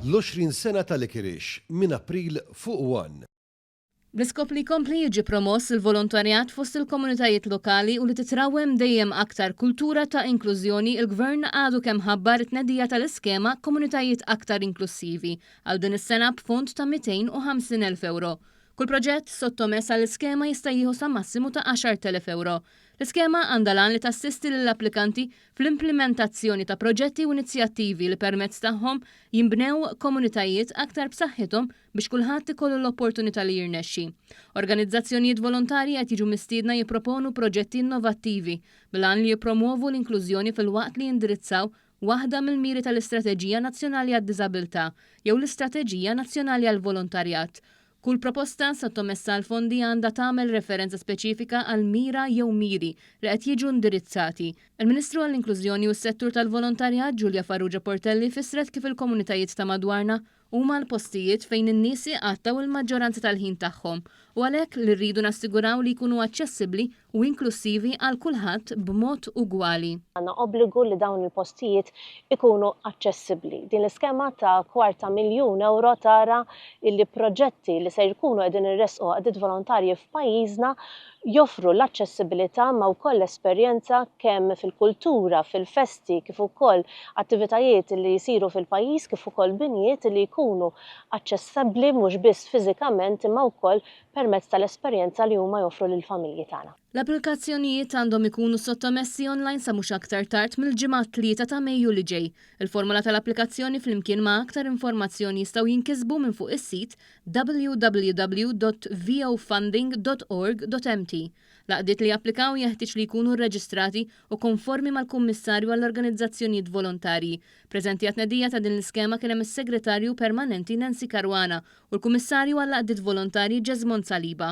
l-20 sena tal-Ikirix minn April fuq 1. Bl-iskop li jkompli jiġi promoss il-volontarjat fost il-komunitajiet lokali u li titrawem dejjem aktar kultura ta' inklużjoni, il-Gvern għadu kemm ħabbar it-tnedija tal-iskema Komunitajiet Aktar Inklusivi għal din is-sena b'fond ta' 250,000 euro. Kull proġett sottomess għall-iskema jista' jieħu sa massimu ta' 10,000 euro. L-iskema għandha lan li tassisti lill-applikanti fl-implementazzjoni ta' proġetti u inizjattivi li permezz tagħhom jinbnew komunitajiet aktar b'saħħithom biex kulħadd ikollu l-opportunità li jirnexxi. Organizzazzjonijiet volontarji qed jiġu mistiedna jipproponu proġetti innovattivi bil-għan li jippromovu l-inklużjoni fil-waqt li jindirizzaw waħda mill-miri tal-Istrateġija Nazzjonali għad-Diżabilità jew l-Istrateġija Nazzjonali għall-Volontarjat. Kull proposta sottomessa għal fondi għandha tagħmel referenza speċifika għal mira jew miri li qed jiġu indirizzati. Il-Ministru għall-Inklużjoni u s-Settur tal-Volontarjat Giulia Farrugia Portelli fissret kif il-komunitajiet ta' madwarna huma l-postijiet fejn in-nies jaqattaw il-maġġoranza tal-ħin tagħhom u għalhekk li rridu nassiguraw li jkunu aċċessibbli u inklusivi għal kulħadd b'mod ugwali. Għandna obbligu li dawn il-postijiet ikunu aċċessibbli. Din l-iskema ta' €250,000 tara li proġetti li se jkunu qegħdin irresqu għadiet volontarji f'pajjiżna joffru l-aċċessibilità ma' wkoll esperjenza kemm fil-kultura, fil-festi, kif ukoll attivitajiet li jsiru fil-pajjiż kif ukoll binijiet li jkunu aċċessibbli mhux biss fiżikament imma wkoll permezz tal-esperjenza li huma joffru lill-familji tagħna. L-applikazzjonijiet għandhom ikunu sottomessi online sa mhux aktar tard mill-ġimgħa 3 ta' Mejju li ġej. Il-formola tal-applikazzjoni flimkien ma' aktar informazzjoni jistgħu jinkisbu minn fuq is-sit www.vofunding.org.mt. L-għaqdiet li japplikaw jeħtieġ li jkunu rreġistrati u konformi mal-Kummissarju għall-Organizzazzjonijiet Volontarji. Preżenti għat-tnedija ta' din l-iskema kien hemm is-Segretarju Permanenti Nancy Caruana u l-Kummissarju għall-għaqdiet Volontarji Jesmond Saliba.